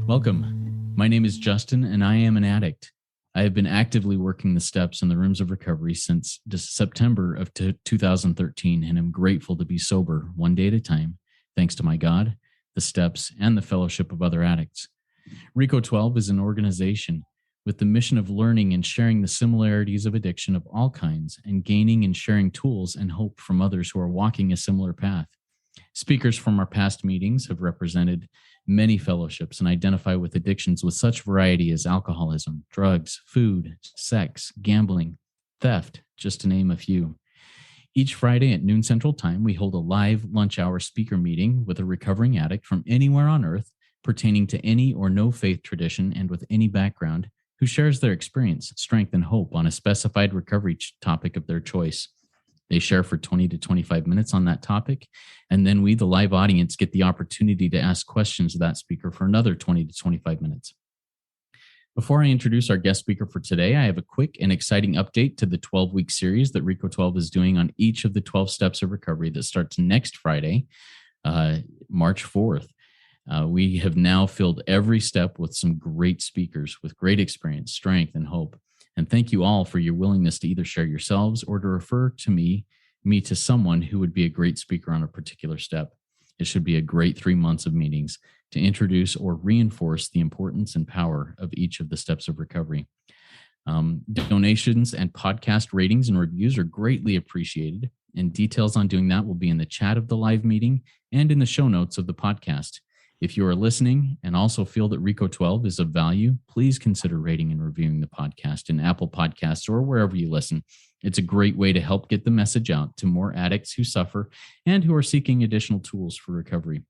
Welcome. My name is Justin, and I am an addict. I have been actively working the steps in the rooms of recovery since September of 2013, and am grateful to be sober one day at a time, thanks to my God, the steps, and the fellowship of other addicts. RECO12 is an organization with the mission of learning and sharing the similarities of addiction of all kinds, and gaining and sharing tools and hope from others who are walking a similar path. Speakers from our past meetings have represented many fellowships and identify with addictions with such variety as alcoholism, drugs, food, sex, gambling, theft, just to name a few. Each Friday at noon Central Time, we hold a live lunch hour speaker meeting with a recovering addict from anywhere on earth, pertaining to any or no faith tradition and with any background, who shares their experience, strength, and hope on a specified recovery topic of their choice. They share for 20 to 25 minutes on that topic, and then we, the live audience, get the opportunity to ask questions of that speaker for another 20 to 25 minutes. Before I introduce our guest speaker for today, I have a quick and exciting update to the 12-week series that RECO12 is doing on each of the 12 steps of recovery that starts next Friday, March 4th. We have now filled every step with some great speakers with great experience, strength, and hope. And thank you all for your willingness to either share yourselves or to refer to me to someone who would be a great speaker on a particular step. It should be a great 3 months of meetings to introduce or reinforce the importance and power of each of the steps of recovery. Donations and podcast ratings and reviews are greatly appreciated, and details on doing that will be in the chat of the live meeting and in the show notes of the podcast. If you are listening and also feel that RECO12 is of value, please consider rating and reviewing the podcast in Apple Podcasts or wherever you listen. It's a great way to help get the message out to more addicts who suffer and who are seeking additional tools for recovery.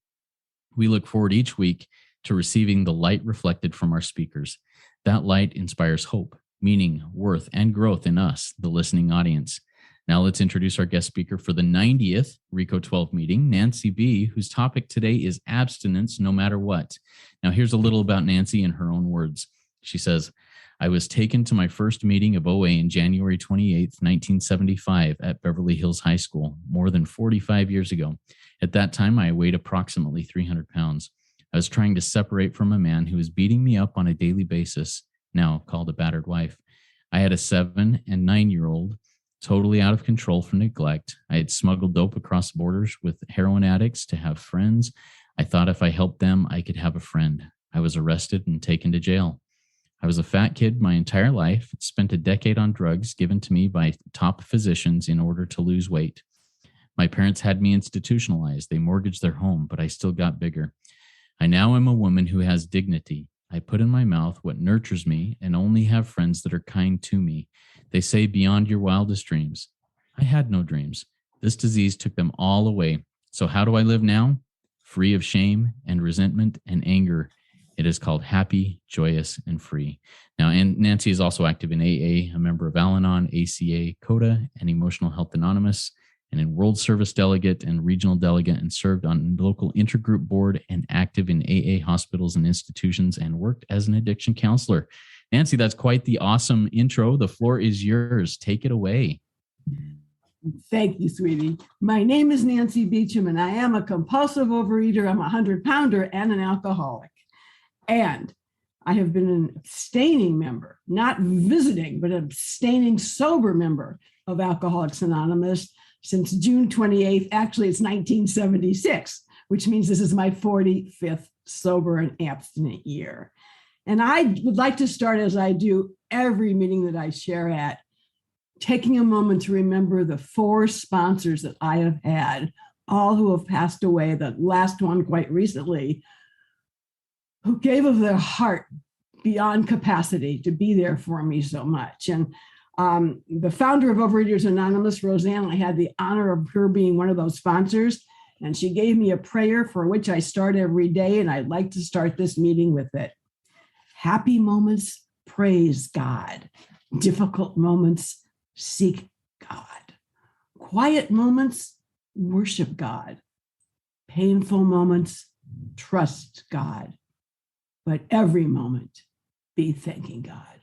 We look forward each week to receiving the light reflected from our speakers. That light inspires hope, meaning, worth, and growth in us, the listening audience. Now let's introduce our guest speaker for the 90th RECO12 meeting, Nanci B., whose topic today is abstinence no matter what. Now here's a little about Nanci in her own words. She says, I was taken to my first meeting of OA in January 28th, 1975 at Beverly Hills High School, more than 45 years ago. At that time, I weighed approximately 300 pounds. I was trying to separate from a man who was beating me up on a daily basis, now called a battered wife. I had a 7 and 9-year-old, totally out of control from neglect. I had smuggled dope across borders with heroin addicts to have friends. I thought if I helped them, I could have a friend. I was arrested and taken to jail. I was a fat kid my entire life, spent a decade on drugs given to me by top physicians in order to lose weight. My parents had me institutionalized. They mortgaged their home, but I still got bigger. I now am a woman who has dignity. I put in my mouth what nurtures me and only have friends that are kind to me. They say beyond your wildest dreams. I had no dreams. This disease took them all away. So how do I live now? Free of shame and resentment and anger. It is called happy, joyous, and free. Now, and Nanci is also active in AA, a member of Al-Anon, ACA, CODA, and Emotional Health Anonymous, and in World Service Delegate and Regional Delegate, and served on local intergroup board and active in AA hospitals and institutions, and worked as an addiction counselor. Nanci, that's quite the awesome intro. The floor is yours. Take it away. Thank you, sweetie. My name is Nanci Beecham, and I am a compulsive overeater. I'm a 100-pounder and an alcoholic. And I have been an abstaining member, not visiting, but an abstaining sober member of Alcoholics Anonymous since June 28th. Actually, it's 1976, which means this is my 45th sober and abstinent year. And I would like to start, as I do every meeting that I share at, taking a moment to remember the 4 sponsors that I have had, all who have passed away, the last one quite recently, who gave of their heart beyond capacity to be there for me so much. And the founder of Overeaters Anonymous, Roseanne, I had the honor of her being one of those sponsors, and she gave me a prayer for which I start every day, and I'd like to start this meeting with it. Happy moments, praise God. Difficult moments, seek God. Quiet moments, worship God. Painful moments, trust God. But every moment, be thanking God.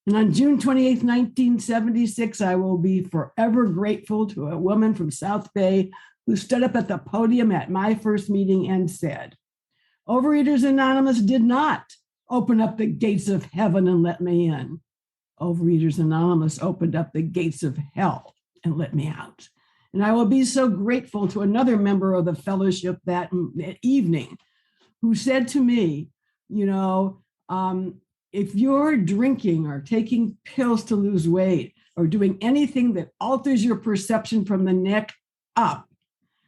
And on June 28th, 1976, I will be forever grateful to a woman from South Bay who stood up at the podium at my first meeting and said, Overeaters Anonymous did not open up the gates of heaven and let me in. Overeaters Anonymous opened up the gates of hell and let me out. And I will be so grateful to another member of the fellowship that evening who said to me, if you're drinking or taking pills to lose weight or doing anything that alters your perception from the neck up,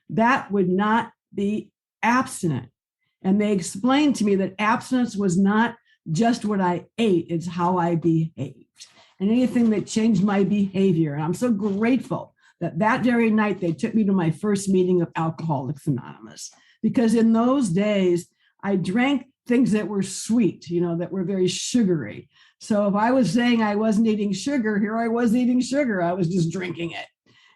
that would not be abstinent. And they explained to me that abstinence was not just what I ate, it's how I behaved. And anything that changed my behavior. And I'm so grateful that very night they took me to my first meeting of Alcoholics Anonymous. Because in those days, I drank things that were sweet, that were very sugary. So if I was saying I wasn't eating sugar, here I was eating sugar. I was just drinking it.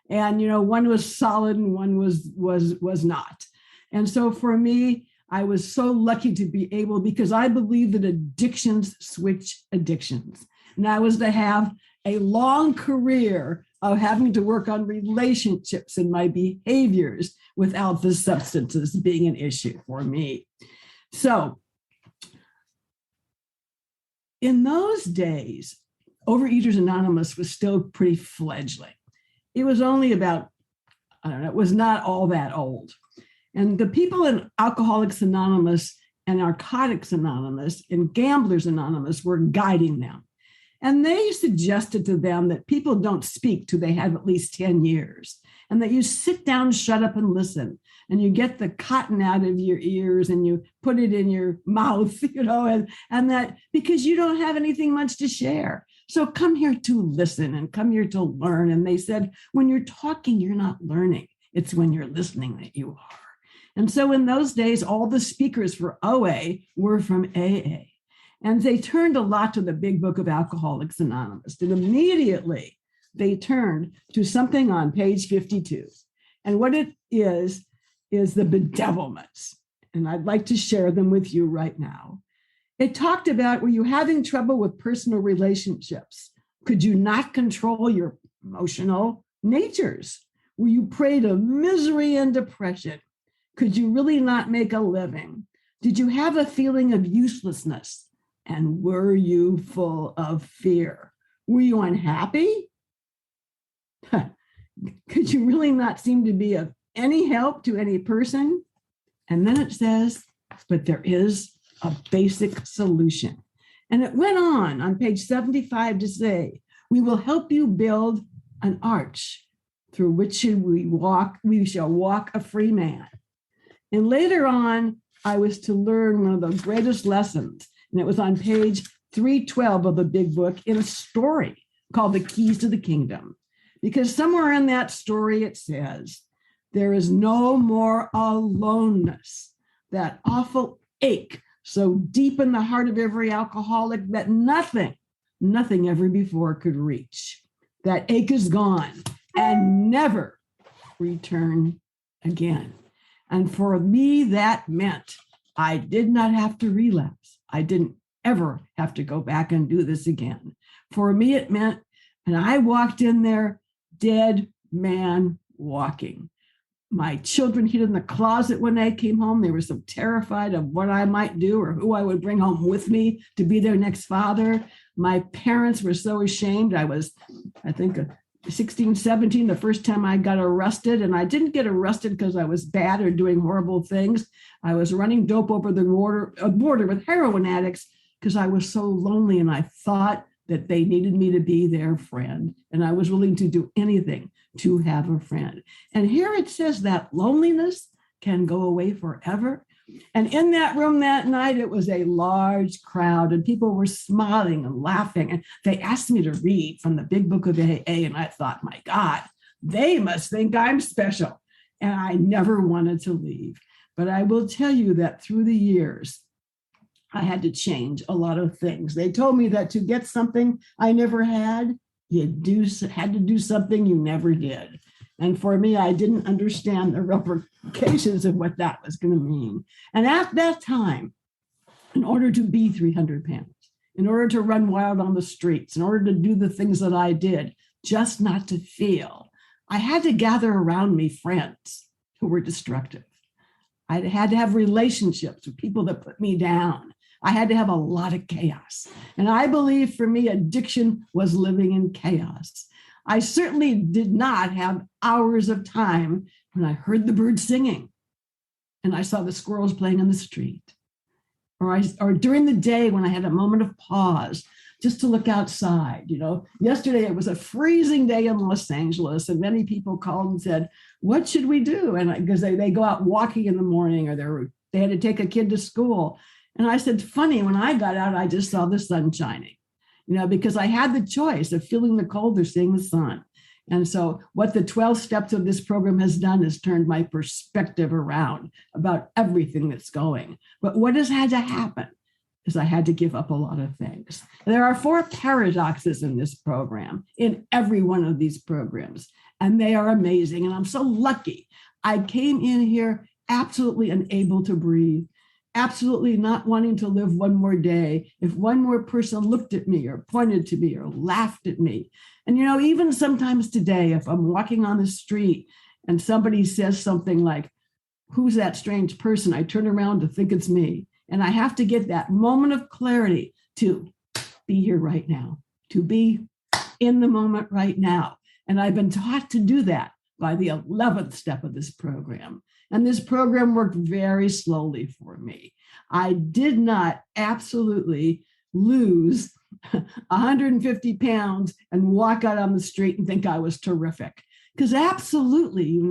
And, one was solid and one was not. And so for me, I was so lucky to be able, because I believe that addictions switch addictions. And I was to have a long career of having to work on relationships and my behaviors without the substances being an issue for me. So in those days, Overeaters Anonymous was still pretty fledgling. It was only about, it was not all that old. And the people in Alcoholics Anonymous and Narcotics Anonymous and Gamblers Anonymous were guiding them. And they suggested to them that people don't speak till they have at least 10 years, and that you sit down, shut up, and listen. And you get the cotton out of your ears and you put it in your mouth, and that because you don't have anything much to share. So come here to listen and come here to learn. And they said, when you're talking, you're not learning. It's when you're listening that you are. And so in those days, all the speakers for OA were from AA. And they turned a lot to the Big Book of Alcoholics Anonymous. And immediately they turned to something on page 52. And what it is the bedevilments. And I'd like to share them with you right now. It talked about, were you having trouble with personal relationships? Could you not control your emotional natures? Were you prey to misery and depression? Could you really not make a living? Did you have a feeling of uselessness? And were you full of fear? Were you unhappy? Could you really not seem to be of any help to any person? And then it says, but there is a basic solution. And it went on page 75 to say, we will help you build an arch through which we shall walk a free man. And later on, I was to learn one of the greatest lessons. And it was on page 312 of the Big Book in a story called The Keys to the Kingdom. Because somewhere in that story, it says, there is no more aloneness, that awful ache so deep in the heart of every alcoholic that nothing ever before could reach. That ache is gone and never return again. And for me, that meant I did not have to relapse. I didn't ever have to go back and do this again. For me, it meant, and I walked in there, dead man walking. My children hid in the closet when I came home. They were so terrified of what I might do or who I would bring home with me to be their next father. My parents were so ashamed. I was, 16, 17, the first time I got arrested. And I didn't get arrested because I was bad or doing horrible things. I was running dope over the border with heroin addicts because I was so lonely and I thought that they needed me to be their friend. And I was willing to do anything to have a friend. And here it says that loneliness can go away forever. And in that room that night, it was a large crowd and people were smiling and laughing. And they asked me to read from the Big Book of AA. And I thought, my God, they must think I'm special. And I never wanted to leave. But I will tell you that through the years, I had to change a lot of things. They told me that to get something I never had, you had to do something you never did. And for me, I didn't understand the repercussions of what that was going to mean. And at that time, in order to be 300 pounds, in order to run wild on the streets, in order to do the things that I did, just not to feel. I had to gather around me friends who were destructive. I had to have relationships with people that put me down. I had to have a lot of chaos. And I believe for me, addiction was living in chaos. I certainly did not have hours of time when I heard the birds singing and I saw the squirrels playing in the street. Or during the day when I had a moment of pause just to look outside. Yesterday it was a freezing day in Los Angeles, and many people called and said, what should we do? And because they go out walking in the morning, or they had to take a kid to school. And I said, funny, when I got out, I just saw the sun shining, because I had the choice of feeling the cold or seeing the sun. And so what the 12 steps of this program has done is turned my perspective around about everything that's going. But what has had to happen is I had to give up a lot of things. There are 4 paradoxes in this program, in every one of these programs, and they are amazing. And I'm so lucky. I came in here absolutely unable to breathe, absolutely not wanting to live one more day. If one more person looked at me or pointed to me or laughed at me. And, even sometimes today, if I'm walking on the street and somebody says something like, who's that strange person? I turn around to think it's me. And I have to get that moment of clarity to be here right now, to be in the moment right now. And I've been taught to do that by the 11th step of this program. And this program worked very slowly for me. I did not absolutely lose 150 pounds and walk out on the street and think I was terrific. Because absolutely,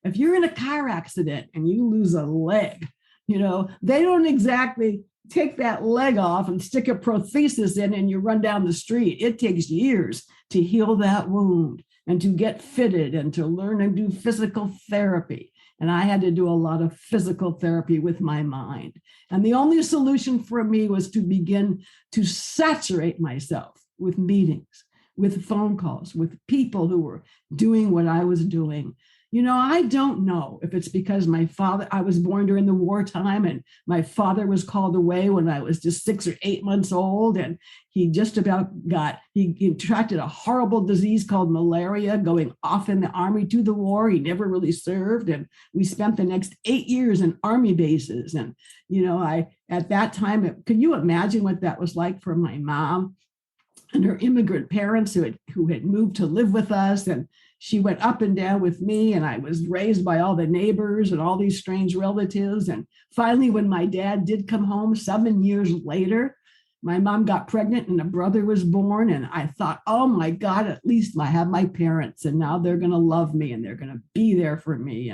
if you're in a car accident and you lose a leg, they don't exactly take that leg off and stick a prosthesis in and you run down the street. It takes years to heal that wound and to get fitted and to learn and do physical therapy. And I had to do a lot of physical therapy with my mind. And the only solution for me was to begin to saturate myself with meetings, with phone calls, with people who were doing what I was doing. I don't know if it's because I was born during the wartime and my father was called away when I was just 6 or 8 months old. And he just about he contracted a horrible disease called malaria going off in the army to the war. He never really served. And we spent the next 8 years in army bases. And, at that time, can you imagine what that was like for my mom and her immigrant parents who had moved to live with us? And she went up and down with me, and I was raised by all the neighbors and all these strange relatives. And finally, when my dad did come home 7 years later, my mom got pregnant and a brother was born. And I thought, oh my God, at least I have my parents, and now they're going to love me and they're going to be there for me.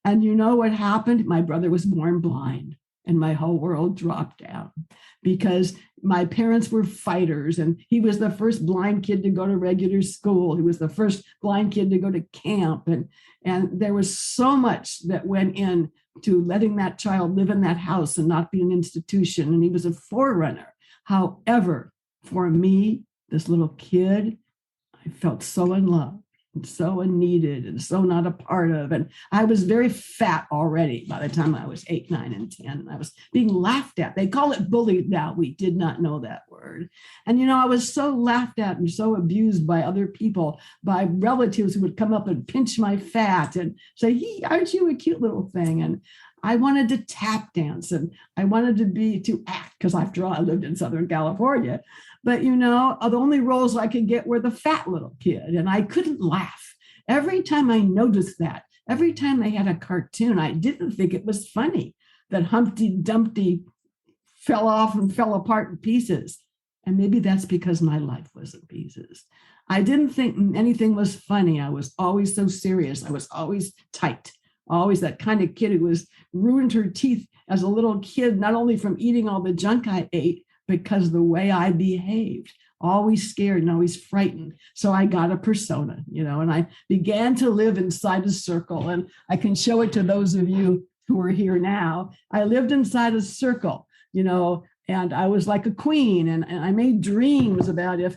And you know what happened? My brother was born blind, and my whole world dropped down because my parents were fighters, and he was the first blind kid to go to regular school. He was the first blind kid to go to camp. And there was so much that went in to letting that child live in that house and not be an institution. And he was a forerunner. However, for me, this little kid, I felt so in love and so unneeded and so not a part of. And I was very fat already by the time I was 8, 9, and 10. I was being laughed at. They call it bullied now. We did not know that word. And, I was so laughed at and so abused by other people, by relatives who would come up and pinch my fat and say, hey, aren't you a cute little thing? And I wanted to tap dance and I wanted to act, because after all, I lived in Southern California. But, the only roles I could get were the fat little kid, and I couldn't laugh. Every time I noticed that, every time they had a cartoon, I didn't think it was funny that Humpty Dumpty fell off and fell apart in pieces. And maybe that's because my life was in pieces. I didn't think anything was funny. I was always so serious. I was always tight. Always that kind of kid who ruined her teeth as a little kid, not only from eating all the junk I ate, because the way I behaved, always scared and always frightened. So I got a persona, and I began to live inside a circle. And I can show it to those of you who are here now. I lived inside a circle, and I was like a queen. And I made dreams about if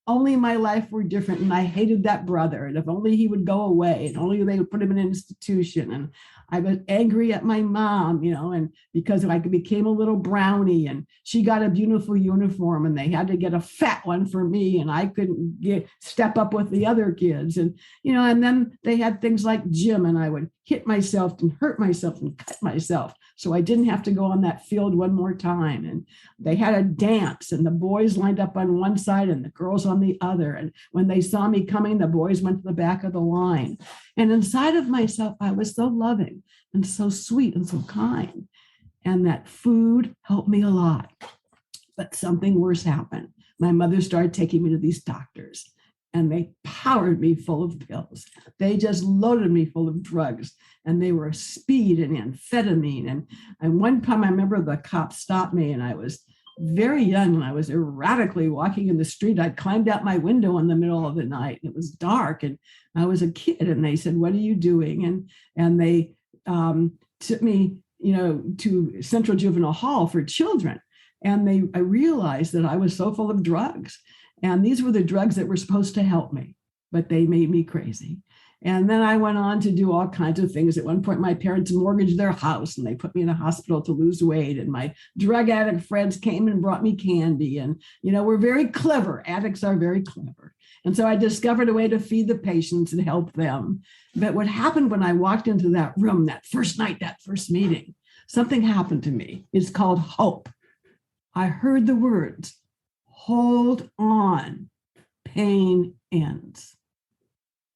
only my life were different, and I hated that brother, and if only he would go away, and only they would put him in an institution. And I was angry at my mom, and because I became a little brownie, and she got a beautiful uniform, and they had to get a fat one for me, and I couldn't step up with the other kids. And then they had things like gym, and I would hit myself and hurt myself and cut myself, so I didn't have to go on that field one more time. And they had a dance, and the boys lined up on one side and the girls on the other. And when they saw me coming, the boys went to the back of the line. And inside of myself, I was so loving and so sweet and so kind. And that food helped me a lot. But something worse happened. My mother started taking me to these doctors, and they powered me full of pills. They just loaded me full of drugs, and they were speed and amphetamine. And one time I remember the cop stopped me, and I was very young, and I was erratically walking in the street. I climbed out my window in the middle of the night. It was dark, and I was a kid, and they said, "What are you doing?" And they took me, to Central Juvenile Hall for children. And I realized that I was so full of drugs. And these were the drugs that were supposed to help me, but they made me crazy. And then I went on to do all kinds of things. At one point, my parents mortgaged their house, and they put me in a hospital to lose weight. And my drug addict friends came and brought me candy. And, we're very clever. Addicts are very clever. And so I discovered a way to feed the patients and help them. But what happened when I walked into that room, that first night, that first meeting, something happened to me. It's called hope. I heard the words, "Hold on, pain ends."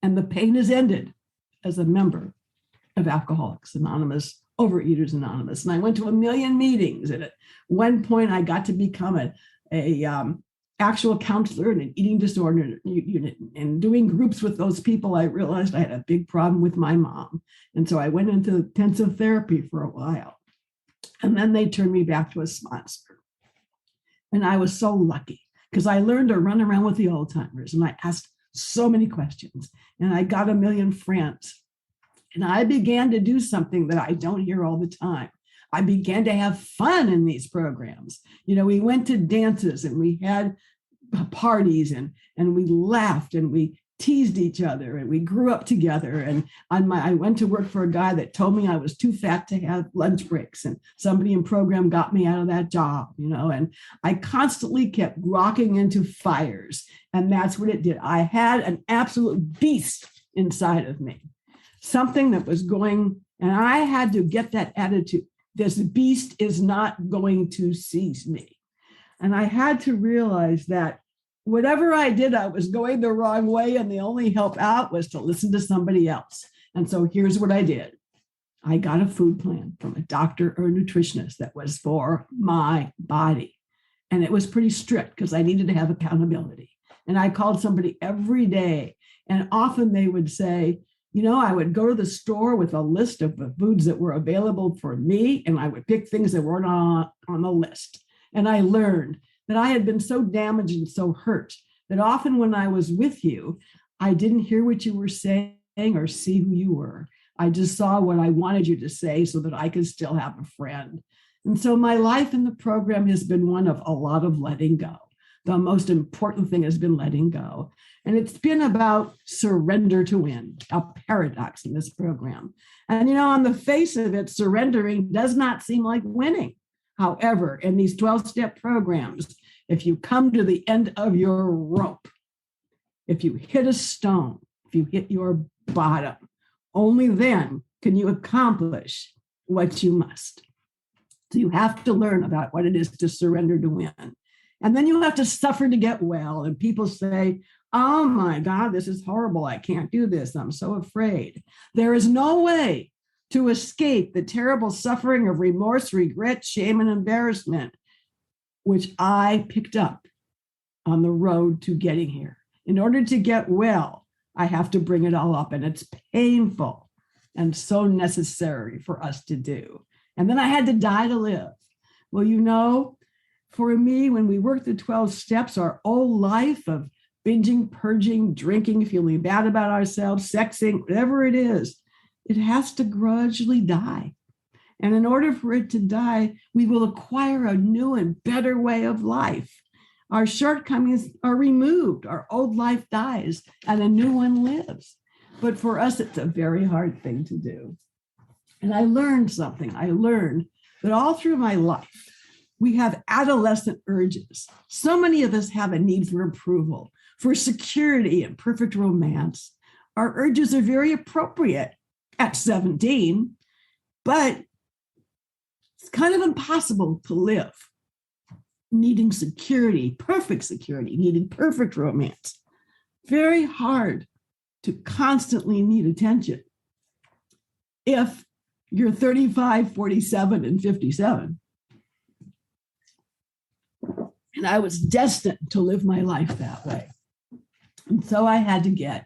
And the pain is ended as a member of Alcoholics Anonymous, Overeaters Anonymous. And I went to 1 million meetings. And at one point, I got to become a actual counselor in an eating disorder unit. And doing groups with those people, I realized I had a big problem with my mom. And so I went into intensive therapy for a while. And then they turned me back to a sponsor. And I was so lucky because I learned to run around with the old timers, and I asked so many questions, and I got 1 million friends. And I began to do something that I don't hear all the time. I began to have fun in these programs. We went to dances, and we had parties, and we laughed, and we teased each other, and we grew up together. And I went to work for a guy that told me I was too fat to have lunch breaks, and somebody in program got me out of that job, and I constantly kept rocking into fires, and that's what it did. I had an absolute beast inside of me, something that was going, and I had to get that attitude. This beast is not going to seize me. And I had to realize that whatever I did, I was going the wrong way, and the only help out was to listen to somebody else. And so here's what I did. I got a food plan from a doctor or a nutritionist that was for my body. And it was pretty strict because I needed to have accountability. And I called somebody every day. And often they would say, I would go to the store with a list of the foods that were available for me, and I would pick things that weren't on the list. And I learned that I had been so damaged and so hurt that often when I was with you, I didn't hear what you were saying or see who you were. I just saw what I wanted you to say so that I could still have a friend. And so my life in the program has been one of a lot of letting go. The most important thing has been letting go. And it's been about surrender to win, a paradox in this program. And, on the face of it, surrendering does not seem like winning. However, in these 12-step programs, if you come to the end of your rope, if you hit a stone, if you hit your bottom, only then can you accomplish what you must. So you have to learn about what it is to surrender to win. And then you have to suffer to get well. And people say, "Oh my God, this is horrible. I can't do this. I'm so afraid." There is no way to escape the terrible suffering of remorse, regret, shame, and embarrassment, which I picked up on the road to getting here. In order to get well, I have to bring it all up, and it's painful and so necessary for us to do. And then I had to die to live. Well, for me, when we work the 12 steps, our whole life of binging, purging, drinking, feeling bad about ourselves, sexing, whatever it is, it has to gradually die. And in order for it to die, we will acquire a new and better way of life. Our shortcomings are removed, our old life dies, and a new one lives. But for us, it's a very hard thing to do. And I learned something. I learned that all through my life, we have adolescent urges. So many of us have a need for approval, for security and perfect romance. Our urges are very appropriate at 17, but it's kind of impossible to live needing security, needing perfect romance. Very hard to constantly need attention if you're 35, 47, and 57. And I was destined to live my life that way. And so I had to get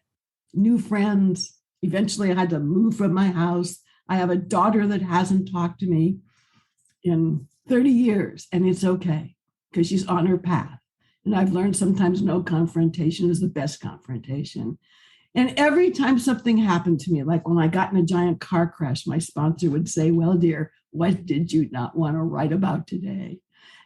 new friends. Eventually, I had to move from my house. I have a daughter that hasn't talked to me in 30 years, and it's okay because she's on her path. And I've learned sometimes no confrontation is the best confrontation. And every time something happened to me, like when I got in a giant car crash, my sponsor would say, "Well, dear, what did you not want to write about today?"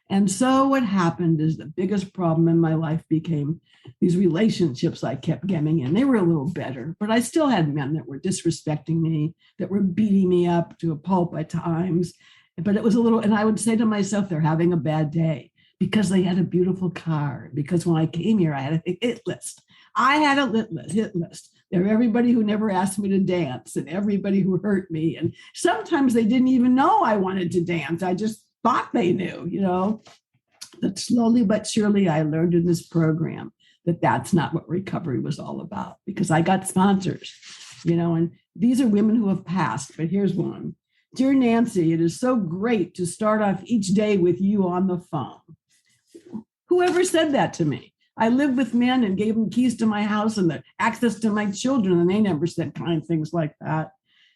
And so what happened is the biggest problem in my life became these relationships I kept getting in. They were a little better, but I still had men that were disrespecting me, that were beating me up to a pulp at times. But it was a little, and I would say to myself, they're having a bad day because they had a beautiful car. Because when I came here, I had a hit list. I had a hit list. There were everybody who never asked me to dance and everybody who hurt me. And sometimes they didn't even know I wanted to dance. I just thought they knew, That slowly but surely I learned in this program that that's not what recovery was all about, because I got sponsors, and these are women who have passed, but here's one. "Dear Nanci, it is so great to start off each day with you on the phone." Whoever said that to me? I lived with men and gave them keys to my house and the access to my children, and they never said kind things like that.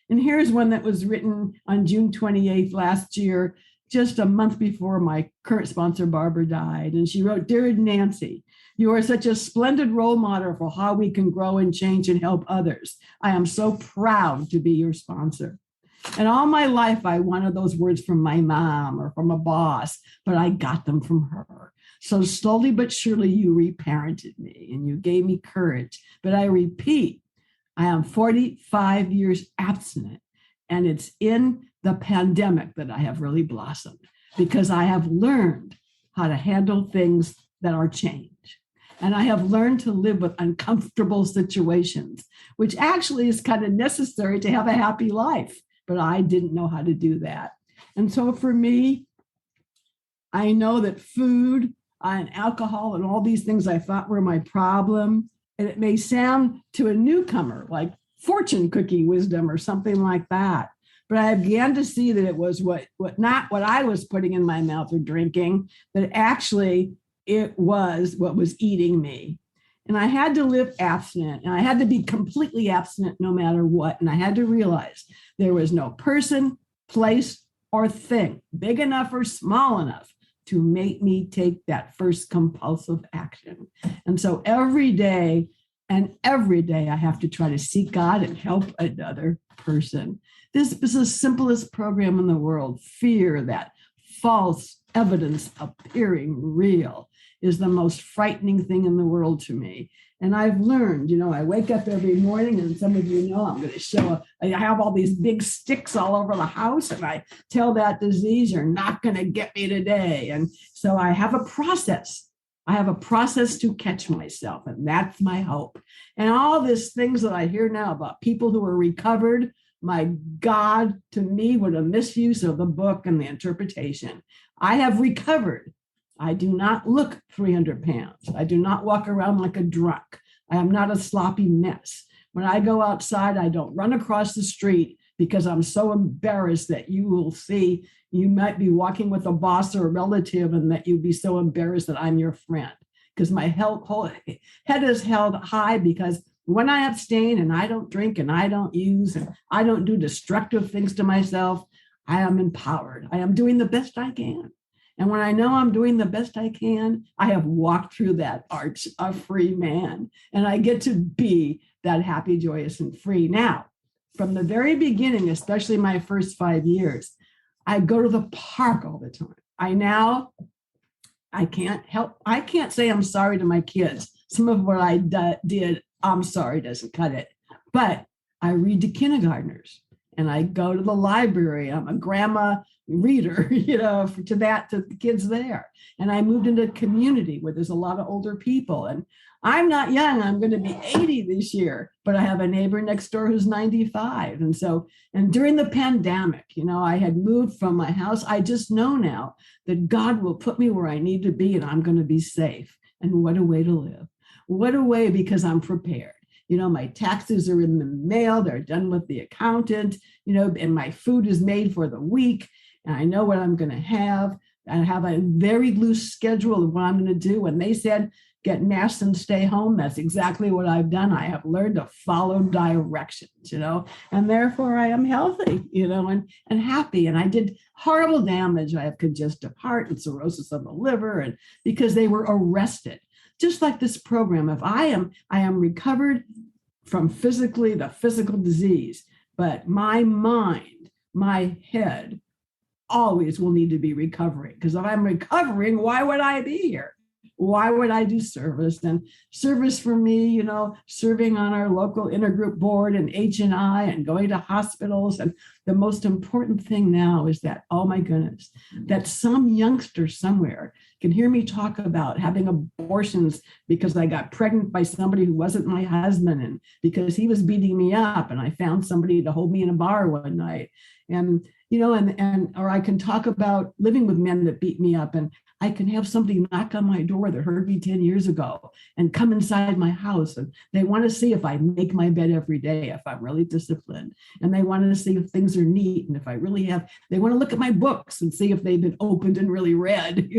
And here's one that was written on June 28th last year, just a month before my current sponsor, Barbara, died. And she wrote, "Dear Nanci, you are such a splendid role model for how we can grow and change and help others. I am so proud to be your sponsor." And all my life, I wanted those words from my mom or from a boss, but I got them from her. So slowly but surely, you reparented me and you gave me courage. But I repeat, I am 45 years abstinent, and it's in the pandemic that I have really blossomed, because I have learned how to handle things that are change. And I have learned to live with uncomfortable situations, which actually is kind of necessary to have a happy life. But I didn't know how to do that. And so for me, I know that food and alcohol and all these things I thought were my problem, and it may sound to a newcomer like fortune cookie wisdom or something like that. But I began to see that it was not what I was putting in my mouth or drinking, but actually it was what was eating me. And I had to live abstinent, and I had to be completely abstinent no matter what. And I had to realize there was no person, place, or thing big enough or small enough to make me take that first compulsive action. And so every day I have to try to seek God and help another person. This is the simplest program in the world. Fear, that false evidence appearing real, is the most frightening thing in the world to me. And I've learned, I wake up every morning, and some of you know I'm going to show, I have all these big sticks all over the house, and I tell that disease, "You're not going to get me today." And so I have a process. I have a process to catch myself, and that's my hope. And all these things that I hear now about people who are recovered, my God, to me, what a misuse of the book and the interpretation. I have recovered. I do not look 300 pounds. I do not walk around like a drunk. I am not a sloppy mess. When I go outside, I don't run across the street because I'm so embarrassed that you will see, you might be walking with a boss or a relative, and that you'd be so embarrassed that I'm your friend. Because my whole head is held high, because when I abstain and I don't drink and I don't use and I don't do destructive things to myself, I am empowered. I am doing the best I can. And when I know I'm doing the best I can, I have walked through that arch of free man, and I get to be that happy, joyous, and free. Now, from the very beginning, especially my first 5 years, I go to the park all the time. I can't say I'm sorry to my kids. Some of what I did, I'm sorry, doesn't cut it. But I read to kindergartners and I go to the library. I'm a grandma reader, to the kids there. And I moved into a community where there's a lot of older people. And I'm not young. I'm going to be 80 this year, but I have a neighbor next door who's 95. And during the pandemic, I had moved from my house. I just know now that God will put me where I need to be and I'm going to be safe. And what a way to live. What a way, because I'm prepared. My taxes are in the mail. They're done with the accountant, and my food is made for the week. And I know what I'm going to have. I have a very loose schedule of what I'm going to do. When they said, get masks and stay home, that's exactly what I've done. I have learned to follow directions, and therefore I am healthy, and happy. And I did horrible damage. I have congestive heart and cirrhosis of the liver, and because they were arrested. Just like this program, if I am recovered from the physical disease, but my mind, my head always will need to be recovering. Because if I'm recovering, why would I be here? Why would I do service? And service for me, serving on our local intergroup board and H&I and going to hospitals. And the most important thing now is that, oh my goodness, that some youngster somewhere can hear me talk about having abortions because I got pregnant by somebody who wasn't my husband and because he was beating me up and I found somebody to hold me in a bar one night. And or I can talk about living with men that beat me up, and I can have somebody knock on my door that heard me 10 years ago and come inside my house, and they want to see if I make my bed every day, if I'm really disciplined, and they want to see if things are neat, and if I really they want to look at my books and see if they've been opened and really read,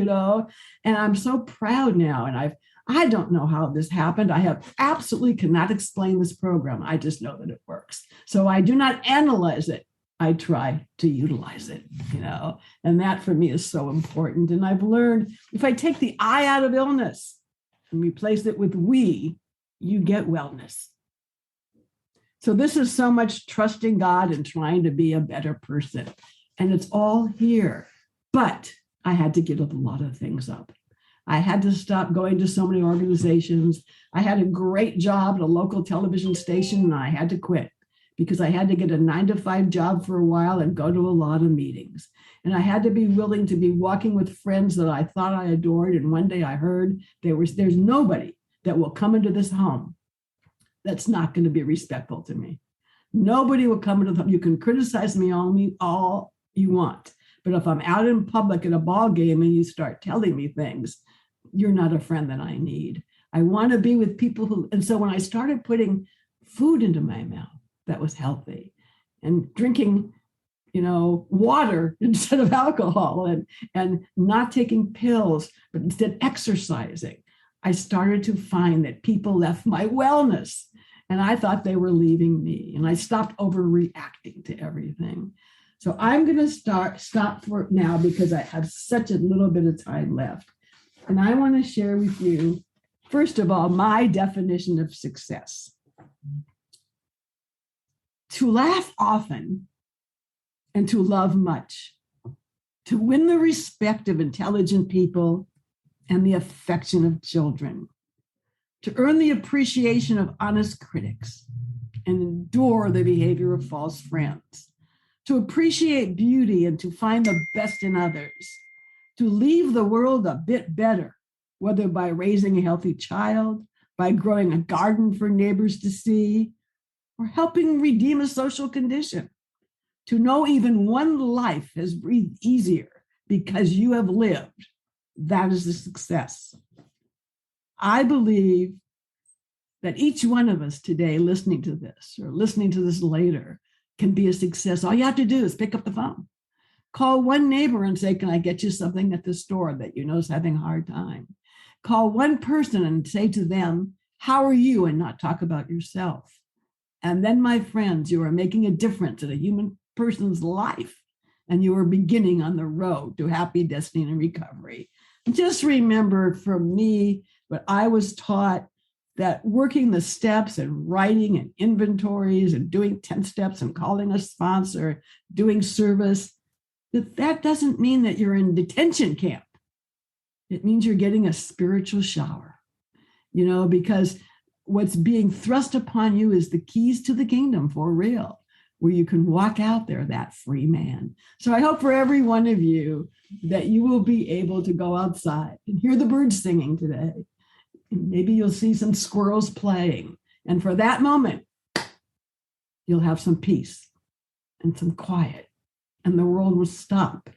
and I'm so proud now. And I don't know how this happened. I have absolutely cannot explain this program. I just know that it works. So I do not analyze it. I try to utilize it, and that for me is so important. And I've learned if I take the I out of illness and replace it with we, you get wellness. So this is so much trusting God and trying to be a better person. And it's all here. But I had to give a lot of things up. I had to stop going to so many organizations. I had a great job at a local television station, and I had to quit, because I had to get a 9-to-5 job for a while and go to a lot of meetings. And I had to be willing to be walking with friends that I thought I adored. And one day I heard there's nobody that will come into this home that's not going to be respectful to me. Nobody will come into the home. You can criticize me all you want. But if I'm out in public at a ball game and you start telling me things, you're not a friend that I need. I want to be with people and so when I started putting food into my mouth, that was healthy, and drinking, water instead of alcohol, and not taking pills, but instead exercising, I started to find that people left my wellness, and I thought they were leaving me, and I stopped overreacting to everything. So I'm going to stop for now because I have such a little bit of time left, and I want to share with you, first of all, my definition of success. To laugh often and to love much, to win the respect of intelligent people and the affection of children, to earn the appreciation of honest critics and endure the behavior of false friends, to appreciate beauty and to find the best in others, to leave the world a bit better, whether by raising a healthy child, by growing a garden for neighbors to see, or helping redeem a social condition, to know even one life has breathed easier because you have lived. That is a success. I believe that each one of us today listening to this or listening to this later can be a success. All you have to do is pick up the phone, call one neighbor and say, can I get you something at the store that you know is having a hard time? Call one person and say to them, how are you? And not talk about yourself. And then, my friends, you are making a difference in a human person's life, and you are beginning on the road to happy destiny and recovery. And just remember, for me, what I was taught, that working the steps and writing and inventories and doing 10 steps and calling a sponsor, doing service, that doesn't mean that you're in detention camp. It means you're getting a spiritual shower, because what's being thrust upon you is the keys to the kingdom for real, where you can walk out there that free man. So I hope for every one of you that you will be able to go outside and hear the birds singing today. And maybe you'll see some squirrels playing. And for that moment, you'll have some peace and some quiet, and the world will stop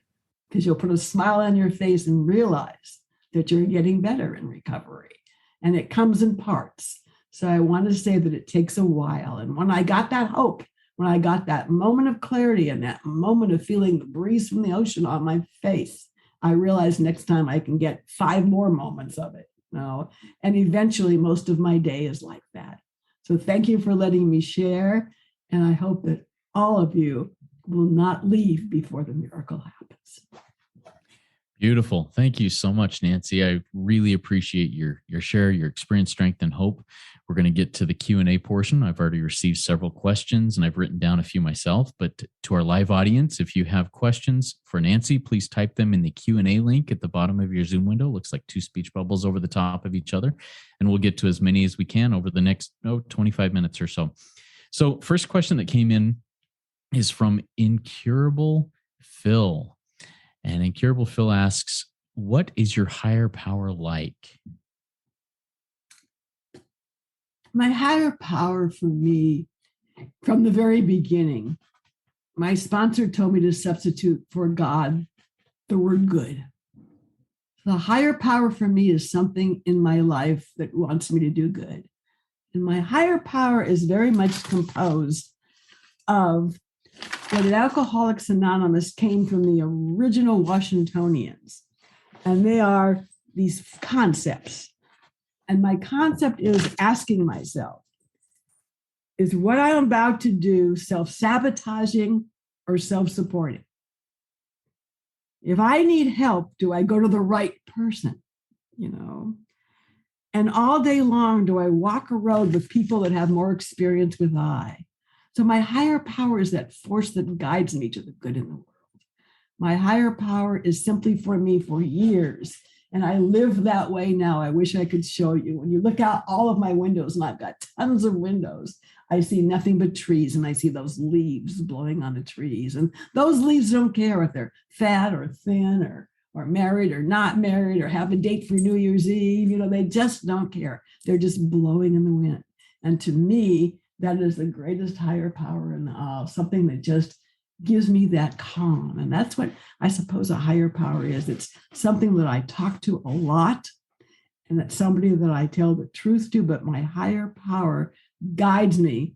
because you'll put a smile on your face and realize that you're getting better in recovery. And it comes in parts. So I want to say that it takes a while. And when I got that hope, when I got that moment of clarity and that moment of feeling the breeze from the ocean on my face, I realized next time I can get 5 more moments of it. And eventually most of my day is like that. So thank you for letting me share. And I hope that all of you will not leave before the miracle happens. Beautiful. Thank you so much, Nanci. I really appreciate your share, your experience, strength, and hope. We're going to get to the Q&A portion. I've already received several questions and I've written down a few myself, but to our live audience, if you have questions for Nanci, please type them in the Q&A link at the bottom of your Zoom window. Looks like 2 speech bubbles over the top of each other, and we'll get to as many as we can over the next 25 minutes or so. So first question that came in is from Incurable Phil. And Incurable Phil asks, what is your higher power like? My higher power for me, from the very beginning, my sponsor told me to substitute for God the word good. The higher power for me is something in my life that wants me to do good. And my higher power is very much composed of what at Alcoholics Anonymous came from the original Washingtonians. And they are these concepts. And my concept is asking myself, is what I'm about to do self-sabotaging or self-supporting? If I need help, do I go to the right person? And all day long, do I walk a road with people that have more experience with I? So my higher power is that force that guides me to the good in the world. My higher power is simply for me for years. And I live that way now. I wish I could show you. When you look out all of my windows, and I've got tons of windows, I see nothing but trees, and I see those leaves blowing on the trees. And those leaves don't care if they're fat or thin or married or not married or have a date for New Year's Eve. They just don't care. They're just blowing in the wind. And to me, that is the greatest higher power in all, something that just gives me that calm. And that's what I suppose a higher power is. It's something that I talk to a lot, and that's somebody that I tell the truth to, but my higher power guides me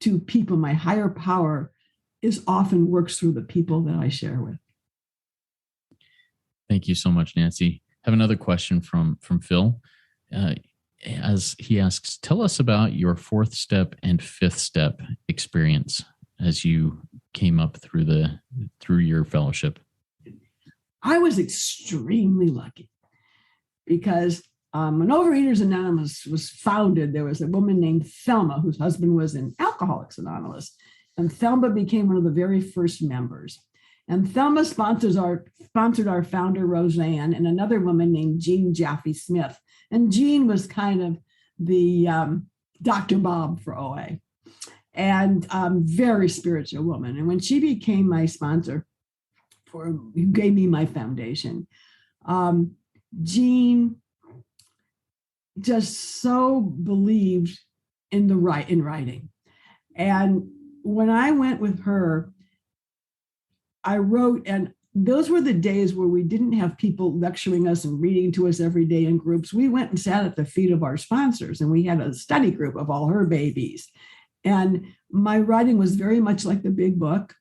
to people. My higher power is often works through the people that I share with. Thank you so much, Nanci. I have another question from Phil. As he asks, tell us about your 4th step and 5th step experience as you came up through your fellowship. I was extremely lucky because when Overeaters Anonymous was founded, there was a woman named Thelma whose husband was in Alcoholics Anonymous, and Thelma became one of the very first members. And Thelma sponsored our founder, Roseanne, and another woman named Jean Jaffe Smith. And Jean was kind of the Dr. Bob for OA, and very spiritual woman. And when she became my sponsor, who gave me my foundation, Jean just so believed in writing. And when I went with her, I wrote, and those were the days where we didn't have people lecturing us and reading to us every day in groups. We went and sat at the feet of our sponsors, and we had a study group of all her babies. And my writing was very much like the big book,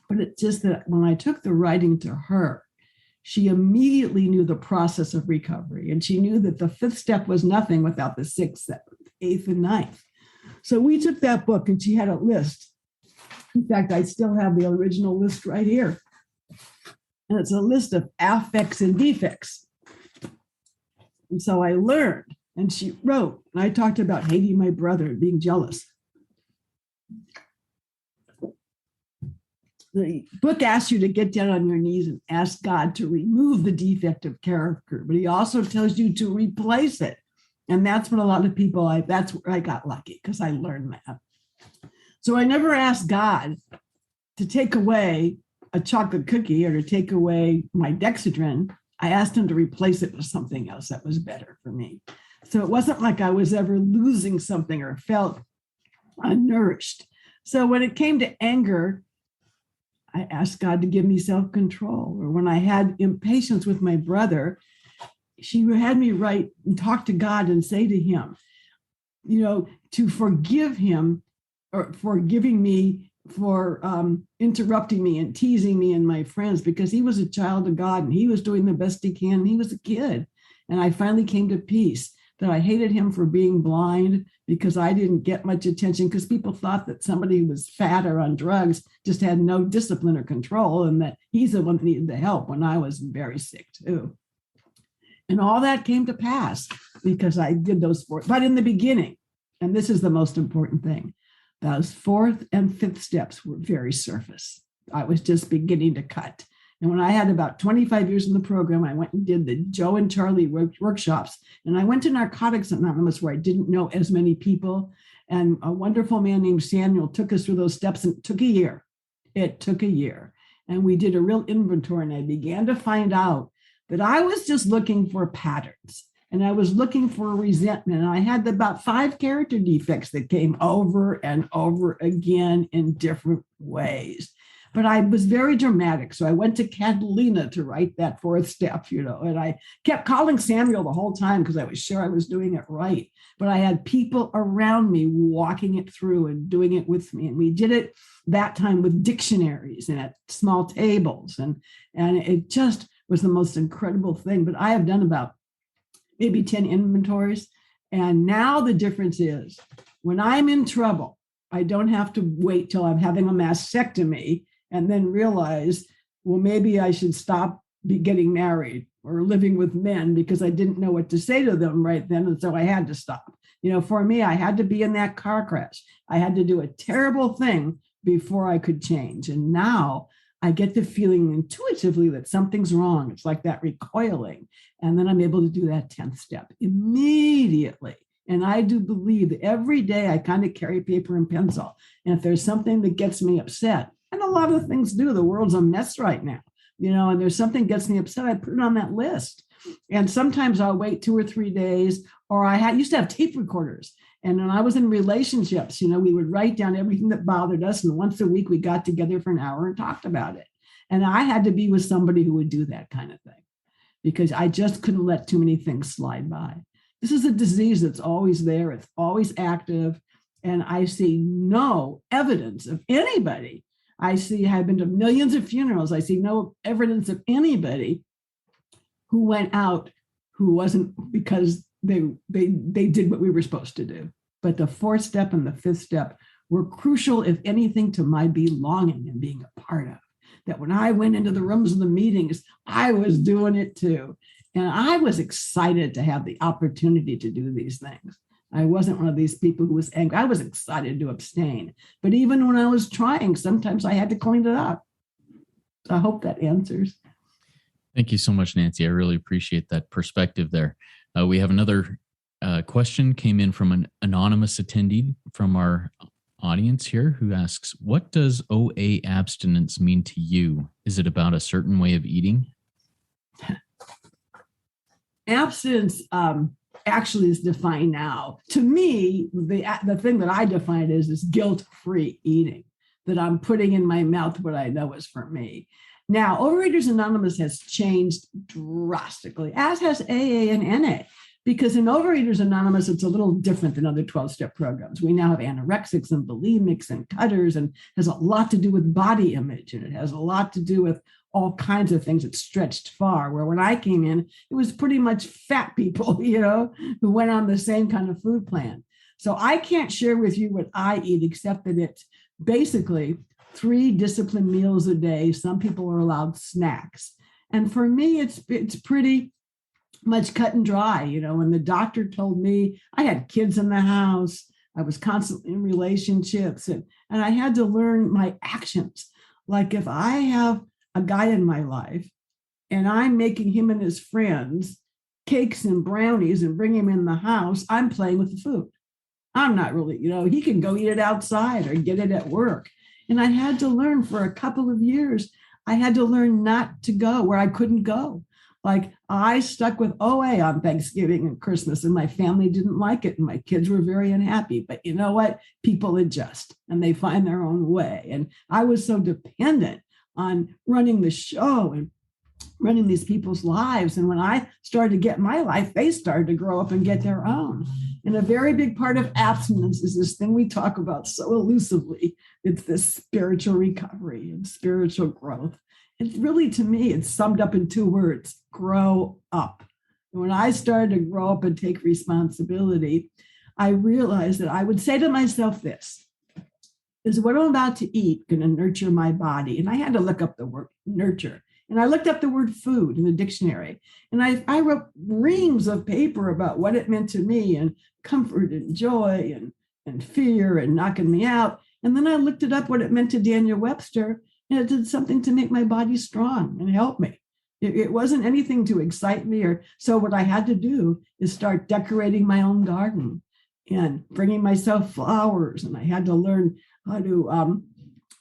but it's just that when I took the writing to her, she immediately knew the process of recovery. And she knew that the 5th step was nothing without the 6th, 7th, 8th, and 9th. So we took that book, and she had a list. In fact, I still have the original list right here. And it's a list of affects and defects. And so I learned, and she wrote, and I talked about hating my brother and being jealous. the book asks you to get down on your knees and ask God to remove the defective character, but he also tells you to replace it. And that's what a lot of people, that's where I got lucky because I learned that. So I never asked God to take away a chocolate cookie or to take away my Dexedrine. I asked him to replace it with something else that was better for me. So it wasn't like I was ever losing something or felt unnourished. So when it came to anger, I asked God to give me self-control. Or when I had impatience with my brother, she had me write and talk to God and say to him, to forgive him or forgiving me for interrupting me and teasing me and my friends, because he was a child of God and he was doing the best he can. And he was a kid. And I finally came to peace that I hated him for being blind because I didn't get much attention, because people thought that somebody who was fat or on drugs just had no discipline or control, and that he's the one that needed the help when I was very sick too. And all that came to pass because I did those four. But in the beginning, and this is the most important thing, those fourth and fifth steps were very surface. I was just beginning to cut. And when I had about 25 years in the program, I went and did the Joe and Charlie workshops. And I went to Narcotics Anonymous, where I didn't know as many people. And a wonderful man named Samuel took us through those steps, and it took a year. It took a year. And we did a real inventory, and I began to find out that I was just looking for patterns. And I was looking for resentment. And I had about 5 character defects that came over and over again in different ways. But I was very dramatic. So I went to Catalina to write that fourth step, and I kept calling Samuel the whole time because I was sure I was doing it right. But I had people around me walking it through and doing it with me. And we did it that time with dictionaries and at small tables. And it just was the most incredible thing. But I have done about maybe 10 inventories. And now the difference is when I'm in trouble, I don't have to wait till I'm having a mastectomy and then realize, well, maybe I should stop getting married or living with men because I didn't know what to say to them right then. And so I had to stop. For me, I had to be in that car crash. I had to do a terrible thing before I could change. And now I get the feeling intuitively that something's wrong. It's like that recoiling. And then I'm able to do that 10th step immediately. And I do believe that every day I kind of carry paper and pencil. And if there's something that gets me upset, and a lot of things do, the world's a mess right now, and there's something that gets me upset, I put it on that list. And sometimes I'll wait 2 or 3 days, or I used to have tape recorders. And when I was in relationships, we would write down everything that bothered us. And once a week, we got together for an hour and talked about it. And I had to be with somebody who would do that kind of thing because I just couldn't let too many things slide by. This is a disease that's always there. It's always active. And I see no evidence of anybody. I've been to millions of funerals. I see no evidence of anybody who went out who wasn't because they did what we were supposed to do. But the fourth step and the fifth step were crucial, if anything, to my belonging and being a part of. That when I went into the rooms of the meetings, I was doing it too. And I was excited to have the opportunity to do these things. I wasn't one of these people who was angry. I was excited to abstain. But even when I was trying, sometimes I had to clean it up. So I hope that answers. Thank you so much, Nanci. I really appreciate that perspective there. We have another question came in from an anonymous attendee from our audience here who asks, what does OA abstinence mean to you? Is it about a certain way of eating? Abstinence actually is defined now. To me, the thing that I define it is guilt-free eating, that I'm putting in my mouth what I know is for me. Now, Overeaters Anonymous has changed drastically, as has AA and NA, because in Overeaters Anonymous, it's a little different than other 12-step programs. We now have anorexics and bulimics and cutters, and it has a lot to do with body image, and it has a lot to do with all kinds of things that stretched far, where when I came in, it was pretty much fat people, who went on the same kind of food plan. So I can't share with you what I eat, except that it's basically 3 disciplined meals a day. Some people are allowed snacks. And for me, it's pretty much cut and dry. When the doctor told me I had kids in the house, I was constantly in relationships, and I had to learn my actions. Like if I have a guy in my life and I'm making him and his friends cakes and brownies and bring him in the house, I'm playing with the food. I'm not really, he can go eat it outside or get it at work. And I had to learn for a couple of years, I had to learn not to go where I couldn't go. Like I stuck with OA on Thanksgiving and Christmas, and my family didn't like it, and my kids were very unhappy. But you know what? People adjust and they find their own way. And I was so dependent on running the show and running these people's lives. And when I started to get my life, they started to grow up and get their own. And a very big part of abstinence is this thing we talk about so elusively. It's this spiritual recovery and spiritual growth. It's really, to me, it's summed up in 2 words: grow up. And when I started to grow up and take responsibility, I realized that I would say to myself this: is what I'm about to eat going to nurture my body? And I had to look up the word nurture. And I looked up the word food in the dictionary. And I wrote reams of paper about what it meant to me, and comfort and joy and fear and knocking me out. And then I looked it up what it meant to Daniel Webster, and it did something to make my body strong and help me. It wasn't anything to excite me. So what I had to do is start decorating my own garden and bringing myself flowers. And I had to learn how to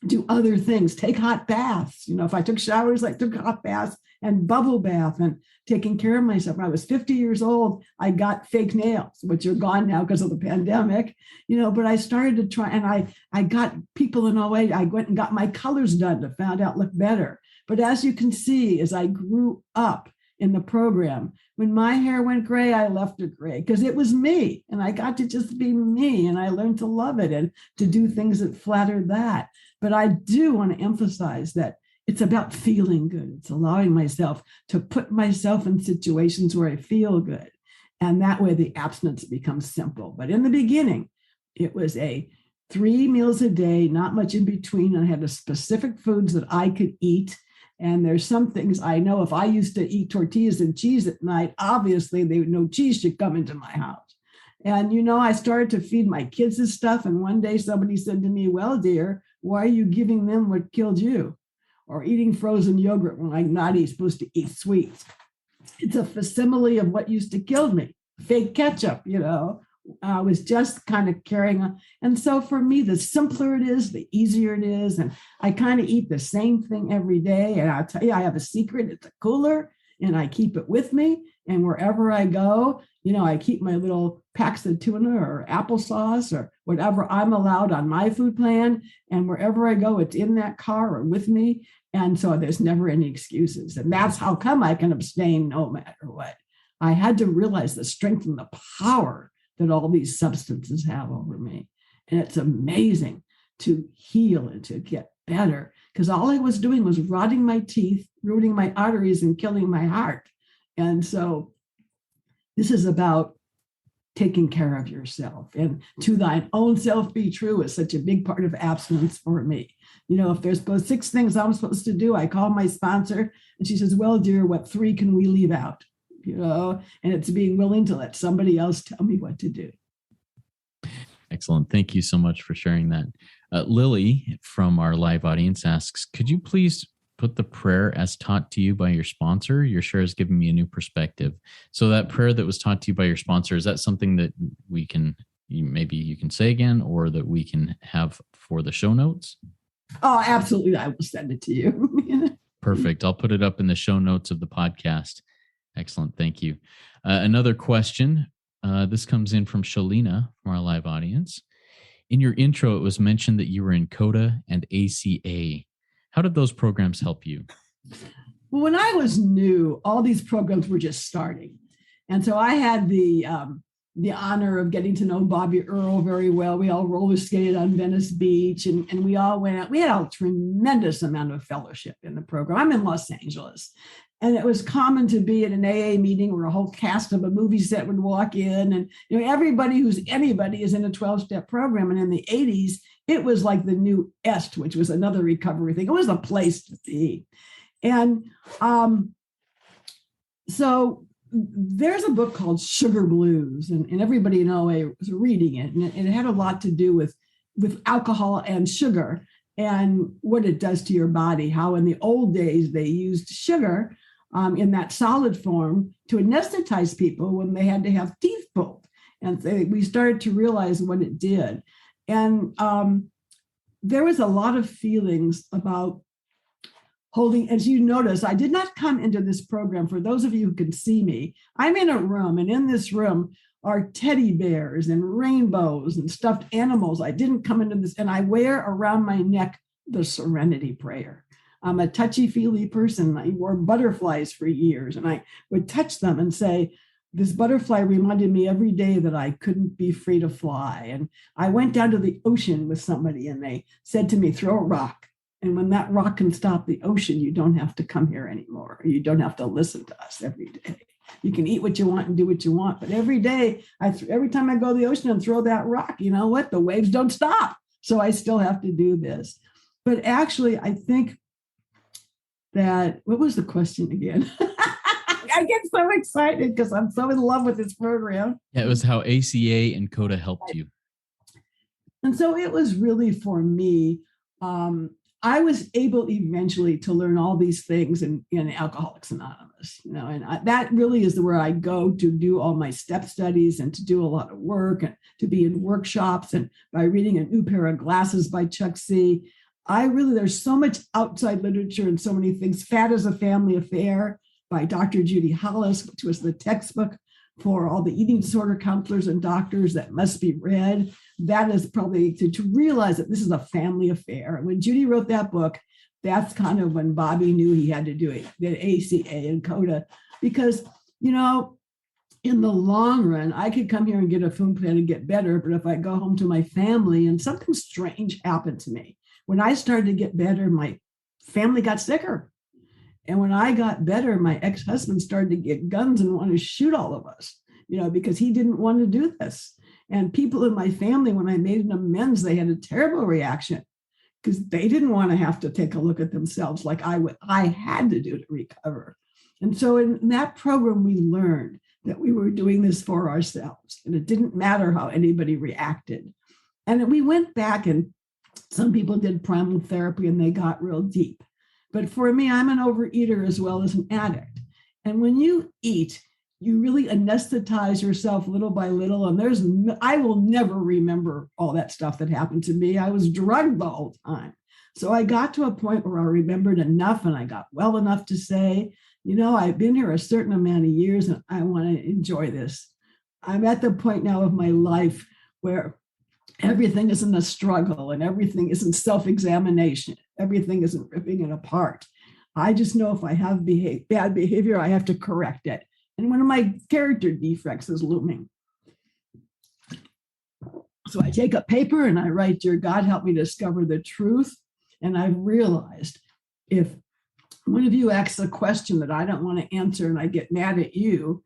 do other things, take hot baths. If I took showers, I took hot baths and bubble bath and taking care of myself. When I was 50 years old, I got fake nails, which are gone now because of the pandemic, but I started to try, and I got people in OA. I went and got my colors done to find out look better. But as you can see, as I grew up in the program, when my hair went gray, I left it gray because it was me, and I got to just be me, and I learned to love it and to do things that flattered that. But I do want to emphasize that it's about feeling good. It's allowing myself to put myself in situations where I feel good. And that way the abstinence becomes simple. But in the beginning, it was 3 meals a day, not much in between. I had a specific foods that I could eat. And there's some things I know if I used to eat tortillas and cheese at night, obviously no cheese should come into my house. And, I started to feed my kids this stuff. And one day somebody said to me, well, dear, why are you giving them what killed you? Or eating frozen yogurt when I'm not supposed to eat sweets. It's a facsimile of what used to kill me. Fake ketchup, I was just kind of carrying on. And so for me, the simpler it is, the easier it is. And I kind of eat the same thing every day. And I'll tell you, I have a secret. It's a cooler, and I keep it with me. And wherever I go, I keep my little packs of tuna or applesauce or whatever I'm allowed on my food plan. And wherever I go, it's in that car or with me. And so there's never any excuses. And that's how come I can abstain no matter what. I had to realize the strength and the power that all these substances have over me. And it's amazing to heal and to get better, because all I was doing was rotting my teeth, ruining my arteries, and killing my heart. And so this is about taking care of yourself, and to thine own self be true is such a big part of abstinence for me. If there's 6 things I'm supposed to do, I call my sponsor and she says, well, dear, what 3 can we leave out? And it's being willing to let somebody else tell me what to do. Excellent. Thank you so much for sharing that. Lily from our live audience asks, could you please put the prayer as taught to you by your sponsor? Your share has given me a new perspective. So that prayer that was taught to you by your sponsor, is that something that maybe you can say again, or that we can have for the show notes? Oh, absolutely. I will send it to you. Perfect. I'll put it up in the show notes of the podcast. Excellent. Thank you. Another question. This comes in from Shalina from our live audience. In your intro, it was mentioned that you were in CODA and ACA. How did those programs help you? Well, when I was new, all these programs were just starting. And so I had the honor of getting to know Bobby Earl very well. We all roller skated on Venice Beach, and we all went out. We had a tremendous amount of fellowship in the program. I'm in Los Angeles. And it was common to be at an AA meeting where a whole cast of a movie set would walk in, and everybody who's anybody is in a 12-step program. And in the 80s, it was like the new EST, which was another recovery thing. It was a place to be. And so there's a book called Sugar Blues, and everybody in OA was reading it. And it had a lot to do with alcohol and sugar. and what it does to your body. How in the old days they used sugar in that solid form to anesthetize people when they had to have teeth pulled. And we started to realize what it did. And there was a lot of feelings about holding. As you notice, I did not come into this program. For those of you who can see me, I'm in a room, and in this room are teddy bears and rainbows and stuffed animals. I didn't come into this, and I wear around my neck the Serenity Prayer. I'm a touchy-feely person. I wore butterflies for years, and I would touch them and say, this butterfly reminded me every day that I couldn't be free to fly. And I went down to the ocean with somebody, and they said to me, throw a rock. And when that rock can stop the ocean, you don't have to come here anymore. You don't have to listen to us every day. You can eat what you want and do what you want. But every day, every time I go to the ocean and throw that rock, you know what? The waves don't stop. So I still have to do this. But actually, I think that, what was the question again? I get so excited because I'm so in love with this program. Yeah, it was how ACA and CODA helped you. And so it was really for me, I was able eventually to learn all these things in Alcoholics Anonymous, you know, and that really is where I go to do all my step studies and to do a lot of work and to be in workshops, and by reading A New Pair of Glasses by Chuck C. There's so much outside literature and so many things. Fat is a Family Affair by Dr. Judy Hollis, which was the textbook for all the eating disorder counselors and doctors that must be read. That is probably to realize that this is a family affair. And when Judy wrote that book, that's kind of when Bobby knew he had to do it, the ACA and CODA, because, you know, in the long run, I could come here and get a food plan and get better, but if I go home to my family and something strange happened to me, when I started to get better, my family got sicker. And when I got better, my ex-husband started to get guns and want to shoot all of us, you know, because he didn't want to do this. And people in my family, when I made an amends, they had a terrible reaction because they didn't want to have to take a look at themselves like I had to do to recover. And so in that program, we learned that we were doing this for ourselves, and it didn't matter how anybody reacted. And we went back, and some people did primal therapy and they got real deep. But for me, I'm an overeater as well as an addict. And when you eat, you really anesthetize yourself little by little. And I will never remember all that stuff that happened to me. I was drugged the whole time. So I got to a point where I remembered enough, and I got well enough to say, you know, I've been here a certain amount of years and I want to enjoy this. I'm at the point now of my life where everything isn't a struggle and everything isn't self-examination. Everything isn't ripping it apart. I just know if I have bad behavior, I have to correct it. And one of my character defects is looming. So I take a paper and I write, "Dear God, help me discover the truth." And I've realized if one of you asks a question that I don't want to answer and I get mad at you,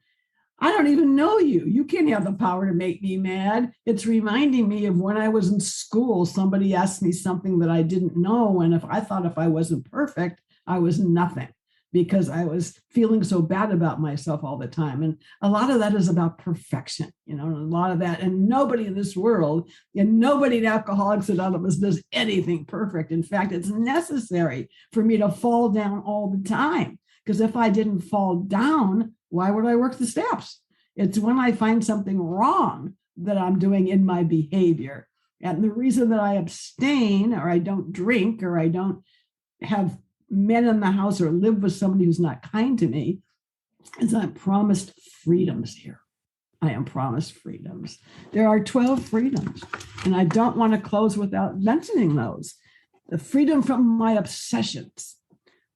I don't even know you. You can't have the power to make me mad. It's reminding me of when I was in school, somebody asked me something that I didn't know. And if I wasn't perfect, I was nothing because I was feeling so bad about myself all the time. And a lot of that is about perfection, you know, a lot of that. And nobody in this world and nobody in Alcoholics Anonymous does anything perfect. In fact, it's necessary for me to fall down all the time. Because if I didn't fall down, why would I work the steps? It's when I find something wrong that I'm doing in my behavior. And the reason that I abstain, or I don't drink, or I don't have men in the house or live with somebody who's not kind to me, is I'm promised freedoms here. I am promised freedoms. There are 12 freedoms, and I don't want to close without mentioning those. The freedom from my obsessions,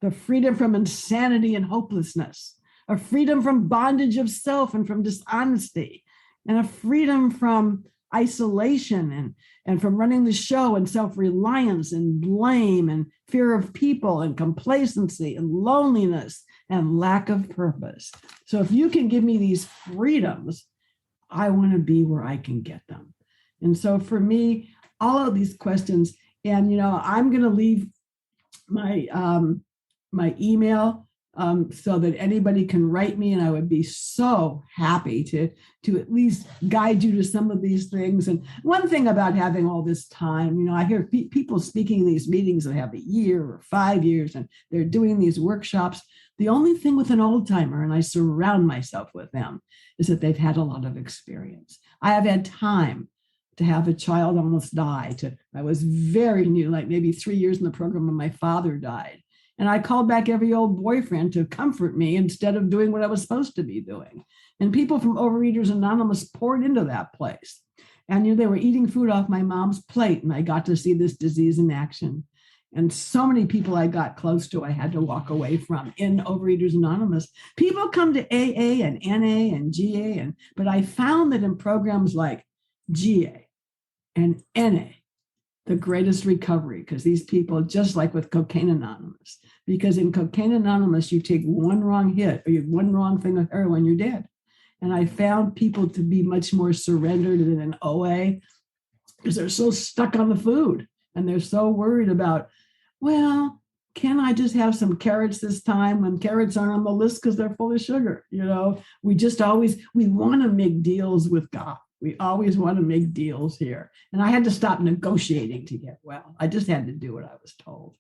the freedom from insanity and hopelessness, a freedom from bondage of self and from dishonesty, and a freedom from isolation and from running the show and self-reliance and blame and fear of people and complacency and loneliness and lack of purpose. So if you can give me these freedoms, I want to be where I can get them. And so for me, all of these questions, and, you know, I'm going to leave my my email so that anybody can write me, and I would be so happy to at least guide you to some of these things. And one thing about having all this time, you know, I hear people speaking in these meetings that have a year or 5 years, and they're doing these workshops. The only thing with an old timer, and I surround myself with them, is that they've had a lot of experience. I have had time to have a child almost die. I was very new, like maybe 3 years in the program when my father died. And I called back every old boyfriend to comfort me instead of doing what I was supposed to be doing. And people from Overeaters Anonymous poured into that place. And you know, they were eating food off my mom's plate, and I got to see this disease in action. And so many people I got close to, I had to walk away from in Overeaters Anonymous. People come to AA and NA and GA, but I found that in programs like GA and NA, the greatest recovery, because these people, just like with Cocaine Anonymous, because in Cocaine Anonymous, you take one wrong hit or you have one wrong thing of heroin, you're dead. And I found people to be much more surrendered than in OA because they're so stuck on the food and they're so worried about, well, can I just have some carrots this time when carrots aren't on the list because they're full of sugar? You know, we want to make deals with God. We always want to make deals here. And I had to stop negotiating to get well. I just had to do what I was told.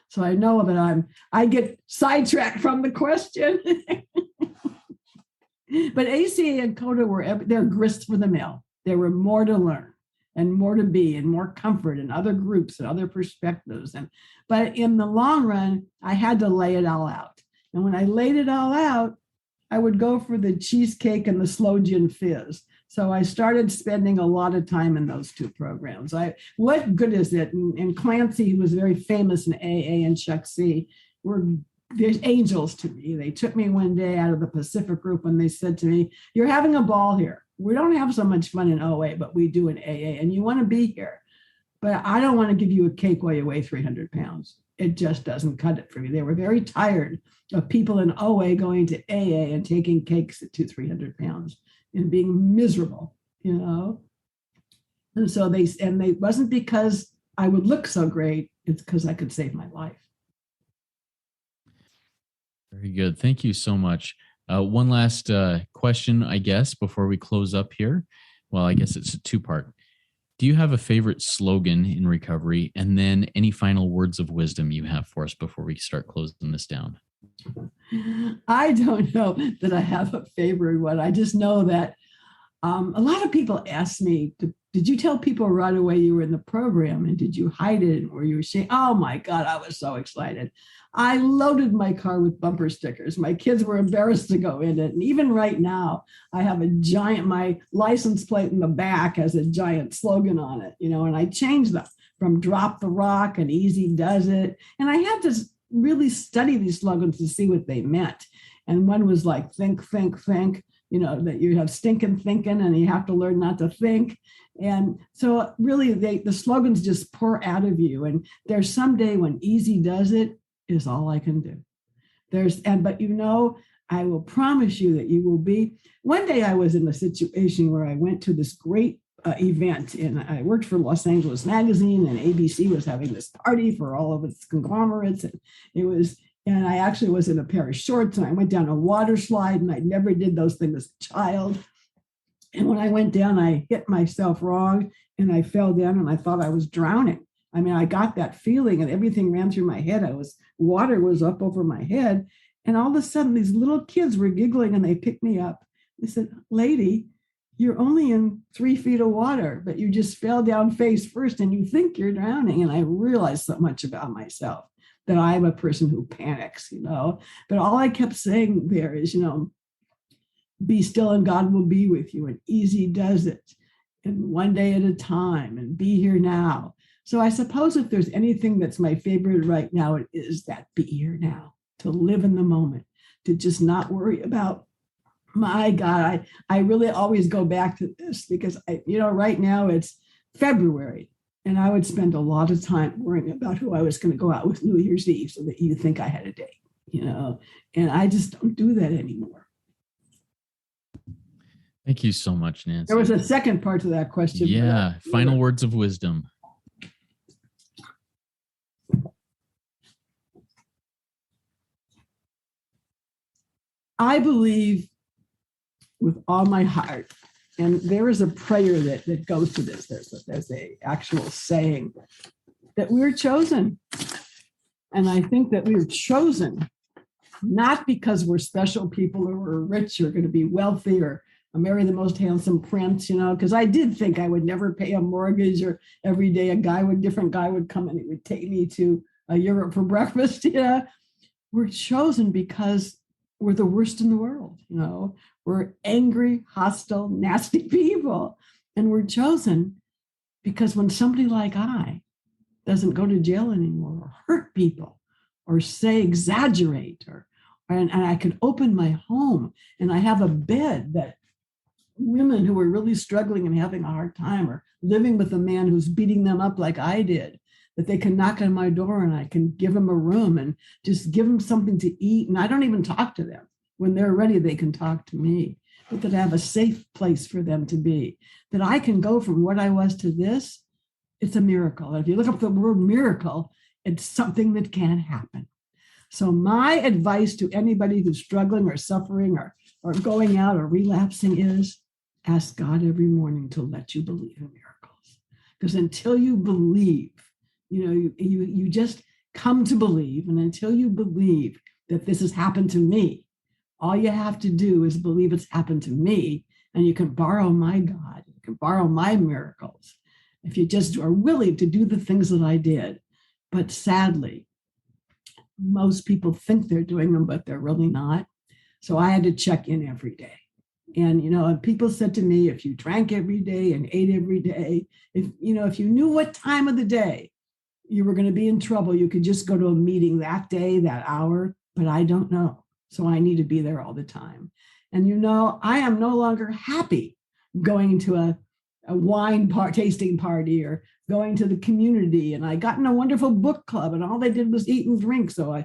So I know that I get sidetracked from the question. But ACA and CODA they're grist for the mill. There were more to learn and more to be and more comfort and other groups and other perspectives. But in the long run, I had to lay it all out. And when I laid it all out, I would go for the cheesecake and the slow gin fizz. So I started spending a lot of time in those two programs. What good is it? And Clancy, who was very famous in AA, and Chuck C, there's angels to me. They took me one day out of the Pacific group and they said to me, "You're having a ball here. We don't have so much fun in OA, but we do in AA, and you want to be here. But I don't want to give you a cake while you weigh 300 pounds. It just doesn't cut it for me." They were very tired of people in OA going to AA and taking cakes at 200-300 pounds and being miserable, you know? And so they wasn't because I would look so great, it's because I could save my life. Very good. Thank you so much. One last question, I guess, before we close up here. Well, I guess it's a two-part. Do you have a favorite slogan in recovery? And then any final words of wisdom you have for us before we start closing this down? I don't know that I have a favorite one. I just know that a lot of people ask me, did you tell people right away you were in the program, and did you hide it, or you were saying, oh my God, I was so excited. I loaded my car with bumper stickers. My kids were embarrassed to go in it. And even right now, I have my license plate in the back has a giant slogan on it, you know, and I changed them from Drop the Rock and Easy Does It. And I had to really study these slogans to see what they meant. And one was like, think, think, think, you know, that you have stinking thinking and you have to learn not to think. And so really the slogans just pour out of you. And there's someday when Easy Does It is all I can do. But you know, I will promise you that you will be. One day I was in a situation where I went to this great event, and I worked for Los Angeles Magazine, and ABC was having this party for all of its conglomerates, and I actually was in a pair of shorts, and I went down a water slide, and I never did those things as a child. And when I went down, I hit myself wrong, and I fell down, and I thought I was drowning. I mean, I got that feeling, and everything ran through my head. Water was up over my head, and all of a sudden, these little kids were giggling, and they picked me up. They said, "Lady, you're only in 3 feet of water, but you just fell down face first and you think you're drowning." And I realized so much about myself, that I'm a person who panics, you know. But all I kept saying there is, you know, be still and God will be with you, and Easy Does It, and one day at a time, and be here now. So I suppose if there's anything that's my favorite right now, it is that be here now, to live in the moment, to just not worry about, my God, I really always go back to this because right now it's February, and I would spend a lot of time worrying about who I was going to go out with New Year's Eve so that you think I had a date, you know, and I just don't do that anymore. Thank you so much, Nanci. There was a second part to that question. Yeah. Final words of wisdom. I believe with all my heart, and there is a prayer that goes to this. There's a actual saying that we're chosen. And I think that we're chosen not because we're special people or we're rich or going to be wealthy or marry the most handsome prince, because I did think I would never pay a mortgage, or every day different guy would come and he would take me to Europe for breakfast. We're chosen because we're the worst in the world. We're angry, hostile, nasty people. And we're chosen because when somebody like I doesn't go to jail anymore or hurt people or exaggerate, and I can open my home and I have a bed that women who are really struggling and having a hard time or living with a man who's beating them up like I did, that they can knock on my door and I can give them a room and just give them something to eat. And I don't even talk to them. When they're ready, they can talk to me, but that I have a safe place for them to be, that I can go from what I was to this. It's a miracle. If you look up the word miracle, it's something that can happen. So my advice to anybody who's struggling or suffering or going out or relapsing is ask God every morning to let you believe in miracles. Because until you believe, you just come to believe. And until you believe that this has happened to me, all you have to do is believe it's happened to me, and you can borrow my God, you can borrow my miracles. If you just are willing to do the things that I did. But sadly, most people think they're doing them, but they're really not. So I had to check in every day. And, people said to me, if you drank every day and ate every day, if you knew what time of the day you were going to be in trouble, you could just go to a meeting that day, that hour, but I don't know. So I need to be there all the time. And, I am no longer happy going to a wine tasting party or going to the community. And I got in a wonderful book club and all they did was eat and drink. So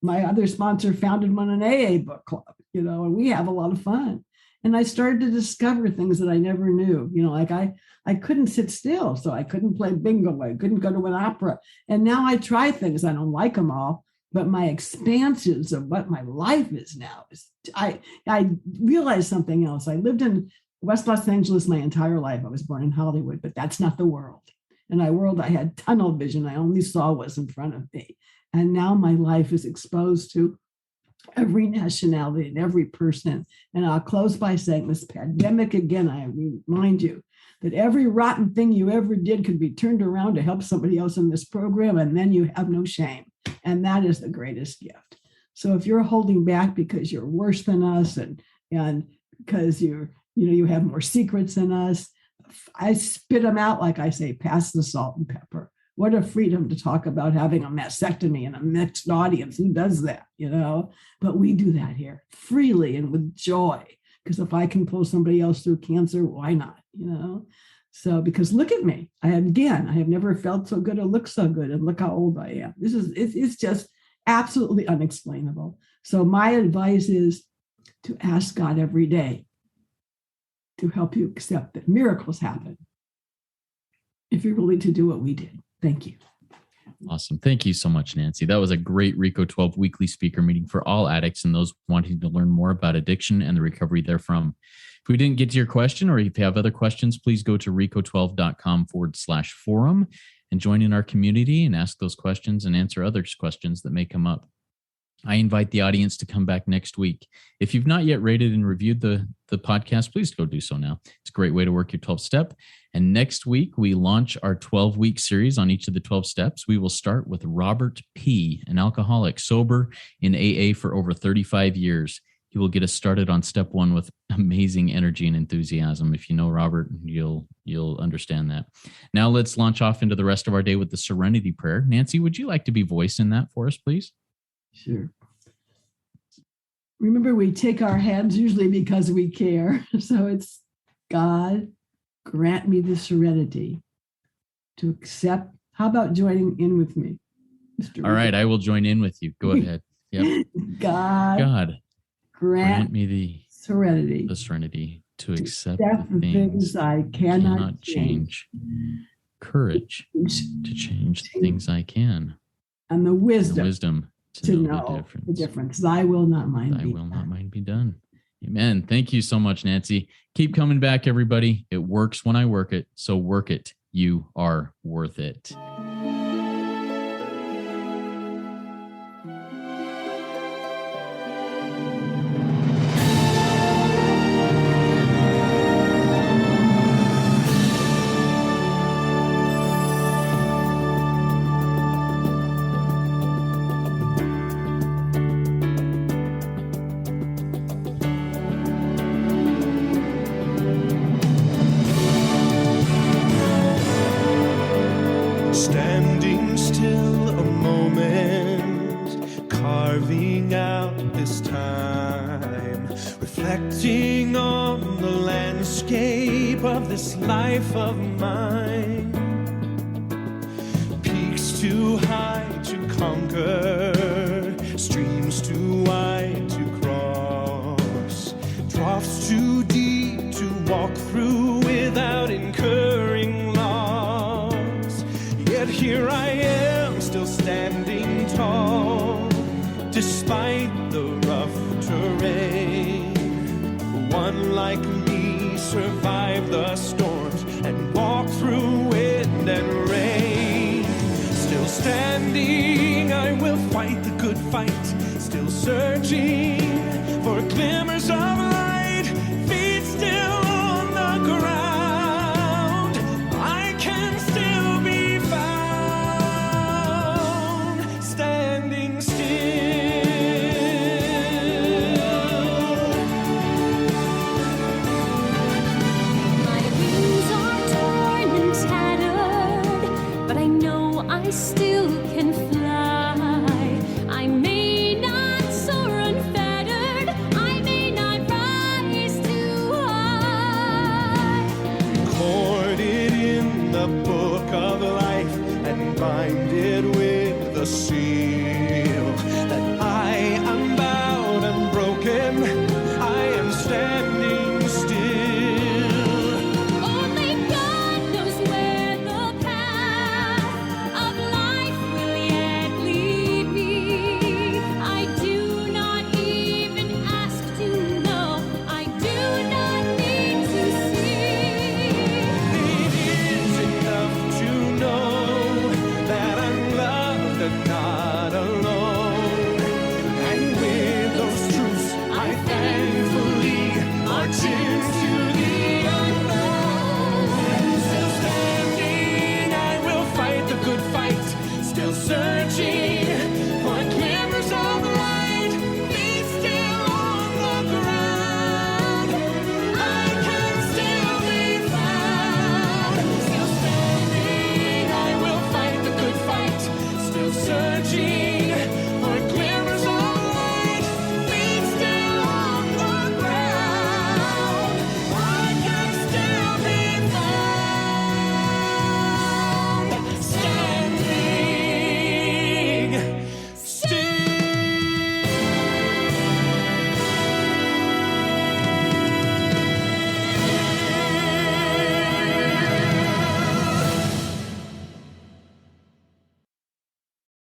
my other sponsor founded an AA book club, and we have a lot of fun. And I started to discover things that I never knew, like I couldn't sit still. So I couldn't play bingo. I couldn't go to an opera. And now I try things. I don't like them all, but my expanses of what my life is now is, I realized something else. I lived in West Los Angeles my entire life. I was born in Hollywood, but that's not the world. In my world, I had tunnel vision. I only saw what's in front of me. And now my life is exposed to every nationality and every person. And I'll close by saying this pandemic, again, I remind you that every rotten thing you ever did could be turned around to help somebody else in this program, and then you have no shame. And that is the greatest gift. So if you're holding back because you're worse than us and because you have more secrets than us, I spit them out, like I say, pass the salt and pepper. What a freedom to talk about having a mastectomy in a mixed audience. Who does that, But we do that here freely and with joy. Because if I can pull somebody else through cancer, why not, So, because look at me. I have never felt so good or looked so good. And look how old I am. It's just absolutely unexplainable. So my advice is to ask God every day to help you accept that miracles happen if you're willing to do what we did. Thank you. Awesome. Thank you so much, Nanci. That was a great RECO12 weekly speaker meeting for all addicts and those wanting to learn more about addiction and the recovery therefrom. If we didn't get to your question, or if you have other questions, please go to RECO12.com/forum and join in our community and ask those questions and answer others' questions that may come up. I invite the audience to come back next week. If you've not yet rated and reviewed the podcast, please go do so now. It's a great way to work your 12 step. And next week, we launch our 12-week series on each of the 12 steps. We will start with Robert P., an alcoholic, sober in AA for over 35 years. He will get us started on step 1 with amazing energy and enthusiasm. If you know Robert, you'll understand that. Now let's launch off into the rest of our day with the Serenity Prayer. Nanci, would you like to be voicing that for us, please? Sure. Remember, we take our hands usually because we care. So it's God, grant me the serenity to accept. How about joining in with me, Mr. All right, I will join in with you. Go ahead. Yep. God, grant me the serenity to accept the things I cannot change. Courage to change the things I can. And the wisdom to know the difference. Thy will, not mine, Thy will, not mine be done. Amen. Thank you so much, Nanci. Keep coming back, everybody. It works when I work it, so work it. You are worth it. Standing still a moment, carving out this time, reflecting on the landscape of this life of mine. Peaks too high to conquer, streams too wide to cross, troughs too deep to walk through without incurring loss. Yet here I am, still standing tall, despite the rough terrain. One like me survived the storms and walked through wind and rain. Still standing, I will fight the good fight, still searching